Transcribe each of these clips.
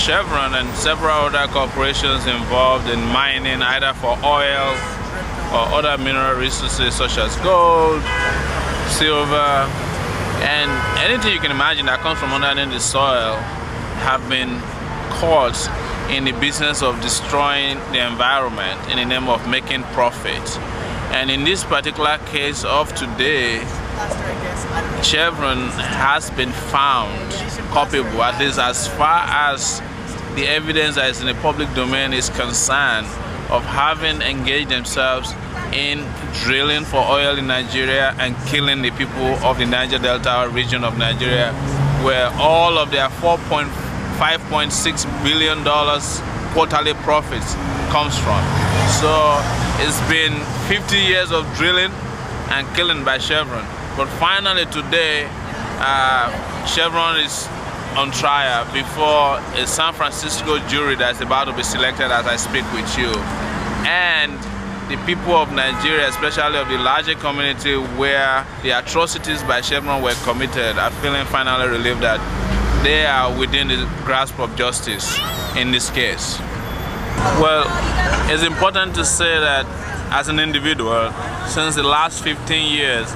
Chevron and several other corporations involved in mining either for oil or other mineral resources such as gold, silver, and anything you can imagine that comes from underneath the soil have been caught in the business of destroying the environment in the name of making profit. And in this particular case of today, Chevron has been found culpable, at least as far as the evidence that is in the public domain is concerned, of having engaged themselves in drilling for oil in Nigeria and killing the people of the Niger Delta region of Nigeria, where all of their $5.6 billion quarterly profits comes from. So it's been 50 years of drilling and killing by Chevron. But finally today, Chevron is on trial before a San Francisco jury that's about to be selected as I speak with you. And the people of Nigeria, especially of the larger community where the atrocities by Chevron were committed, are feeling finally relieved that they are within the grasp of justice in this case. Well, it's important to say that as an individual, since the last 15 years,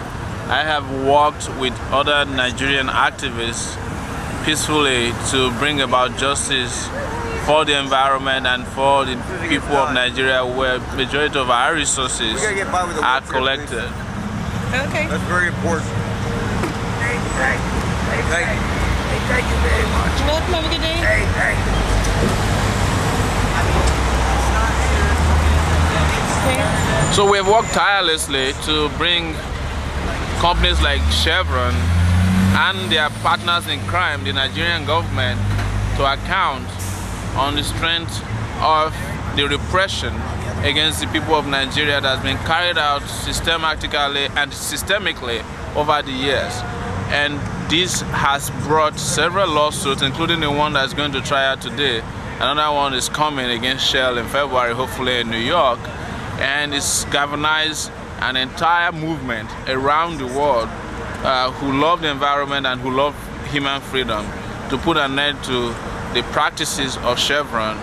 I have worked with other Nigerian activists peacefully to bring about justice for the environment and for the people of Nigeria, where the majority of our resources are collected. Okay. That's very important. Thank you very much. You're welcome. Have a good day. So we have worked tirelessly to bring companies like Chevron and their partners in crime, the Nigerian government, to account on the strength of the repression against the people of Nigeria that has been carried out systematically and systemically over the years. And this has brought several lawsuits, including the one that's going to trial today. Another one is coming against Shell in February, hopefully in New York. And it's galvanized an entire movement around the world who love the environment and who love human freedom, to put an end to the practices of Chevron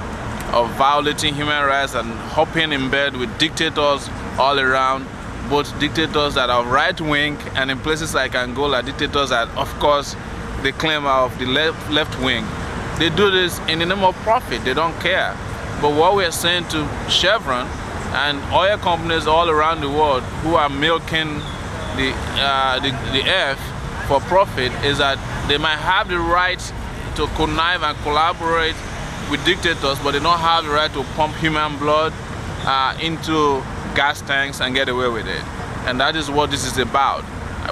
of violating human rights and hopping in bed with dictators all around, both dictators that are right-wing and in places like Angola, dictators that, of course, they claim are of the left wing. They do this in the name of profit. They don't care. But what we are saying to Chevron and oil companies all around the world who are milking the earth for profit is that they might have the right to connive and collaborate with dictators, but they don't have the right to pump human blood into gas tanks and get away with it. And that is what this is about.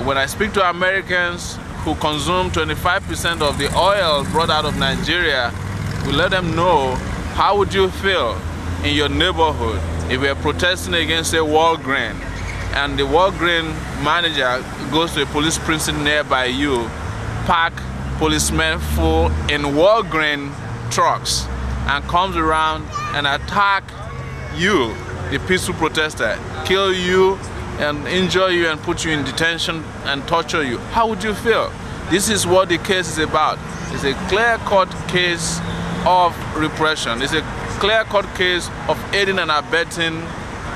When I speak to Americans who consume 25% of the oil brought out of Nigeria, we let them know, how would you feel in your neighborhood if we are protesting against a Walgreens and the Walgreens manager goes to a police precinct nearby you, park policemen full in Walgreens trucks, and comes around and attack you, the peaceful protester, kill you and injure you and put you in detention and torture you? How would you feel? This is what the case is about. It's a clear-cut case of repression. It's a clear-cut case of aiding and abetting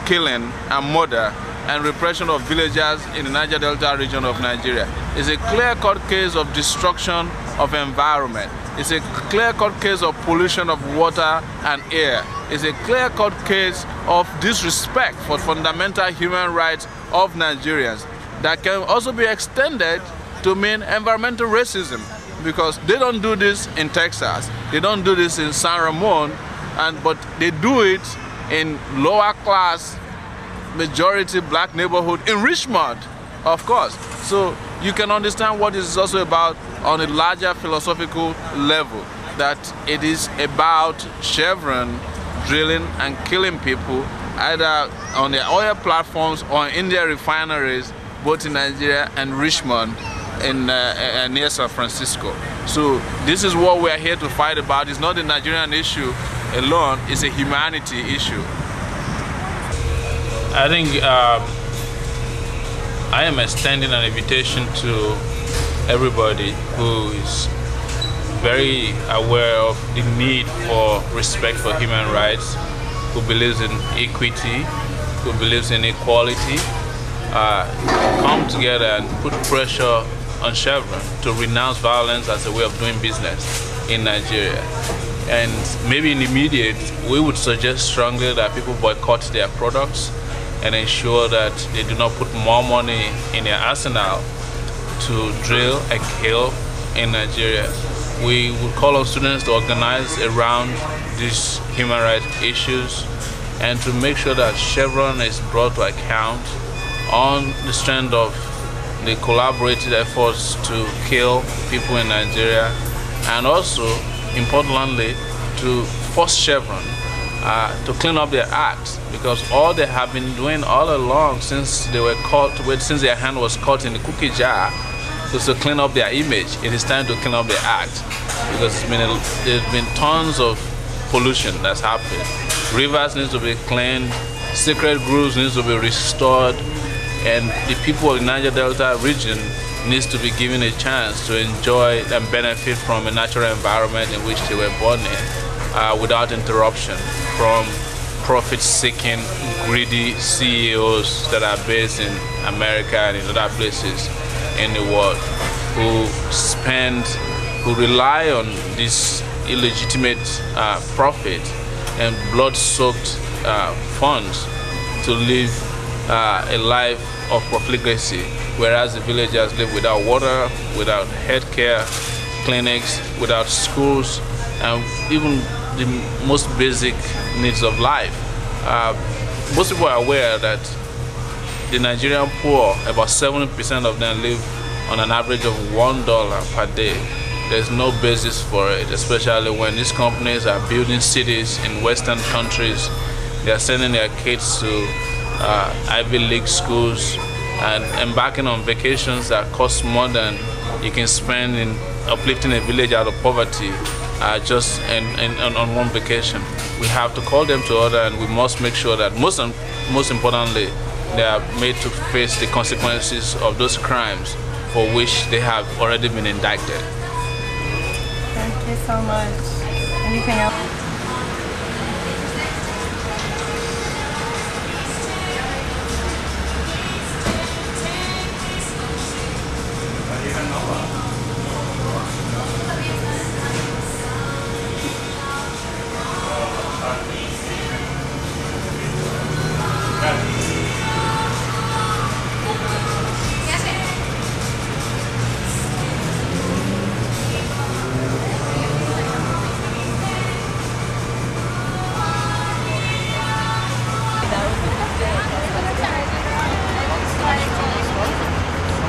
killing and murder and repression of villagers in the Niger Delta region of Nigeria. It's a clear-cut case of destruction of environment. It's a clear-cut case of pollution of water and air. It's a clear-cut case of disrespect for fundamental human rights of Nigerians that can also be extended to mean environmental racism, because they don't do this in Texas, they don't do this in San Ramon, but they do it in lower class, majority black neighborhood in Richmond, of course. So you can understand what this is also about on a larger philosophical level, that it is about Chevron drilling and killing people either on their oil platforms or in their refineries, both in Nigeria and Richmond in near San Francisco. So this is what we are here to fight about. It's not a Nigerian issue alone, it's a humanity issue. I think I am extending an invitation to everybody who is very aware of the need for respect for human rights, who believes in equity, who believes in equality, come together and put pressure on Chevron to renounce violence as a way of doing business in Nigeria. And maybe in the immediate, we would suggest strongly that people boycott their products and ensure that they do not put more money in their arsenal to drill and kill in Nigeria. We would call on students to organize around these human rights issues and to make sure that Chevron is brought to account on the strength of the collaborated efforts to kill people in Nigeria, and also, importantly, to force Chevron to clean up their act, because all they have been doing all along since they were caught, since their hand was caught in the cookie jar, was to clean up their image. It is time to clean up their act, because there's been tons of pollution that's happened. Rivers need to be cleaned, sacred groves need to be restored, and the people of the Niger Delta region needs to be given a chance to enjoy and benefit from a natural environment in which they were born in without interruption from profit-seeking, greedy CEOs that are based in America and in other places in the world, who rely on this illegitimate profit and blood-soaked funds to live a life of profligacy, whereas the villagers live without water, without healthcare clinics, without schools, and even the most basic needs of life. Most people are aware that the Nigerian poor, about 70% of them live on an average of $1 per day. There's no basis for it, especially when these companies are building cities in Western countries. They are sending their kids to Ivy League schools and embarking on vacations that cost more than you can spend in uplifting a village out of poverty just on one vacation. We have to call them to order, and we must make sure that most importantly, they are made to face the consequences of those crimes for which they have already been indicted. Thank you so much. Anything else?